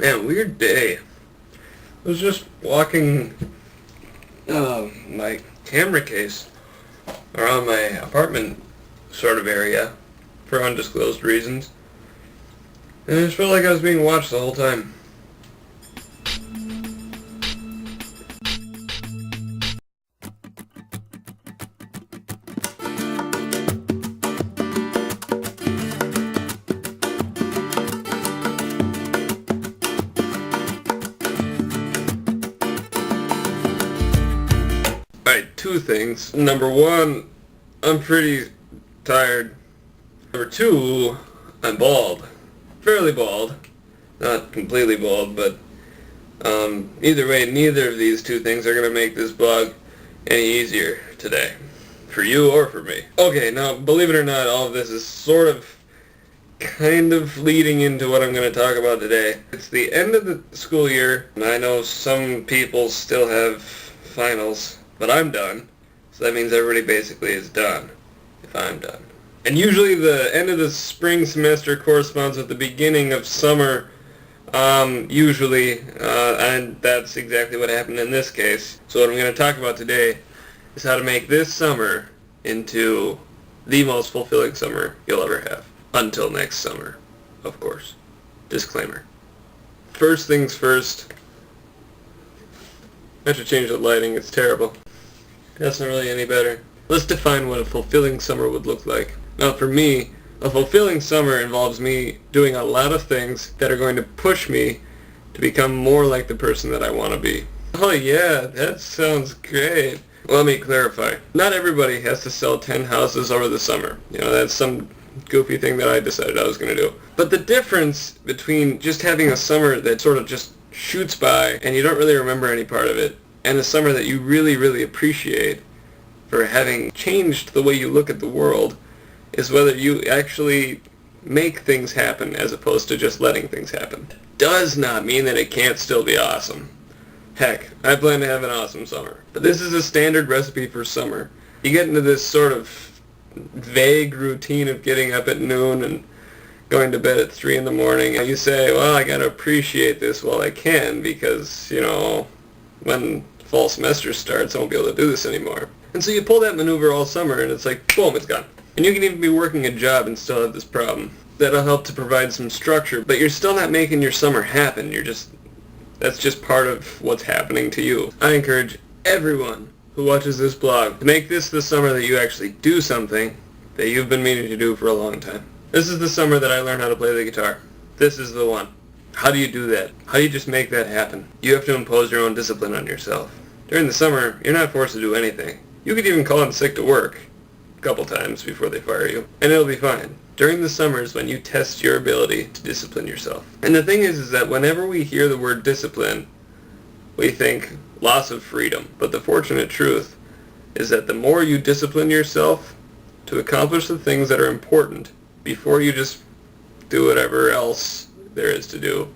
Man, weird day. I was just walking my camera case around my apartment sort of area for undisclosed reasons, and I just felt like I was being watched the whole time. Alright, two things. Number one, I'm pretty tired. Number two, I'm bald. Fairly bald. Not completely bald, but either way, neither of these two things are going to make this vlog any easier today. For you or for me. Okay, now, believe it or not, all of this is sort of kind of leading into what I'm going to talk about today. It's the end of the school year, and I know some people still have finals, but I'm done. So that means everybody basically is done, if I'm done. And usually the end of the spring semester corresponds with the beginning of summer, usually, and that's exactly what happened in this case. So what I'm going to talk about today is how to make this summer into the most fulfilling summer you'll ever have. Until next summer, of course. Disclaimer. First things first, I have to change the lighting, it's terrible. That's not really any better. Let's define what a fulfilling summer would look like. Now for me, a fulfilling summer involves me doing a lot of things that are going to push me to become more like the person that I want to be. Oh yeah, that sounds great. Let me clarify. Not everybody has to sell 10 houses over the summer. You know, that's some goofy thing that I decided I was going to do. But the difference between just having a summer that sort of just shoots by and you don't really remember any part of it, and a summer that you really, really appreciate for having changed the way you look at the world, is whether you actually make things happen as opposed to just letting things happen. Does not mean that it can't still be awesome. Heck, I plan to have an awesome summer. But this is a standard recipe for summer. You get into this sort of vague routine of getting up at noon and going to bed at 3 in the morning, and you say, well, I gotta appreciate this while I can because, you know, when fall semester starts, I won't be able to do this anymore. And so you pull that maneuver all summer, and it's like, boom, it's gone. And you can even be working a job and still have this problem. That'll help to provide some structure, but you're still not making your summer happen. That's just part of what's happening to you. I encourage everyone who watches this blog to make this the summer that you actually do something that you've been meaning to do for a long time. This is the summer that I learned how to play the guitar. This is the one. How do you do that? How do you just make that happen? You have to impose your own discipline on yourself. During the summer, you're not forced to do anything. You could even call in sick to work a couple times before they fire you, and it'll be fine. During the summer is when you test your ability to discipline yourself. And the thing is that whenever we hear the word discipline, we think loss of freedom. But the fortunate truth is that the more you discipline yourself to accomplish the things that are important before you just do whatever else there is to do,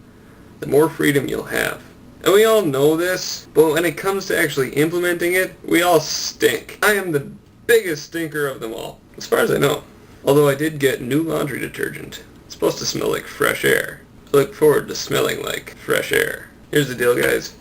the more freedom you'll have. And we all know this, but when it comes to actually implementing it, we all stink. I am the biggest stinker of them all, as far as I know. Although I did get new laundry detergent. It's supposed to smell like fresh air. I look forward to smelling like fresh air. Here's the deal, guys.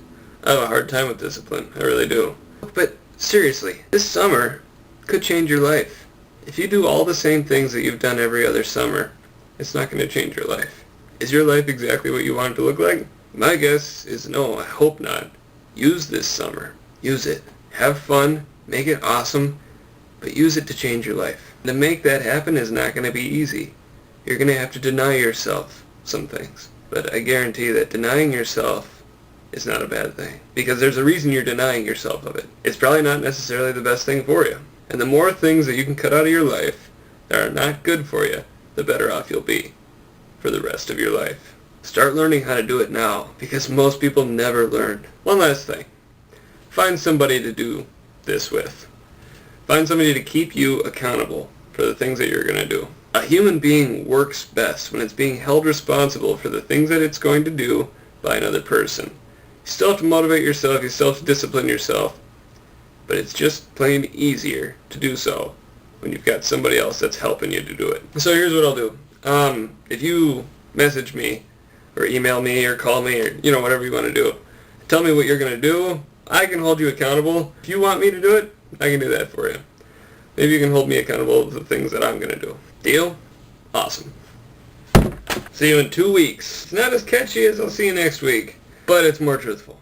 I have a hard time with discipline. I really do. But seriously, this summer could change your life. If you do all the same things that you've done every other summer, it's not going to change your life. Is your life exactly what you want it to look like? My guess is no, I hope not. Use this summer. Use it. Have fun. Make it awesome. But use it to change your life. To make that happen is not going to be easy. You're going to have to deny yourself some things. But I guarantee that denying yourself is not a bad thing. Because there's a reason you're denying yourself of it. It's probably not necessarily the best thing for you. And the more things that you can cut out of your life that are not good for you, the better off you'll be for the rest of your life. Start learning how to do it now, because most people never learn. One last thing. Find somebody to do this with. Find somebody to keep you accountable for the things that you're going to do. A human being works best when it's being held responsible for the things that it's going to do by another person. You still have to motivate yourself, you still have to discipline yourself, but it's just plain easier to do so when you've got somebody else that's helping you to do it. So here's what I'll do. If you message me or email me or call me or, whatever you want to do. Tell me what you're going to do. I can hold you accountable. If you want me to do it, I can do that for you. Maybe you can hold me accountable to the things that I'm going to do. Deal? Awesome. See you in 2 weeks. It's not as catchy as I'll see you next week, but it's more truthful.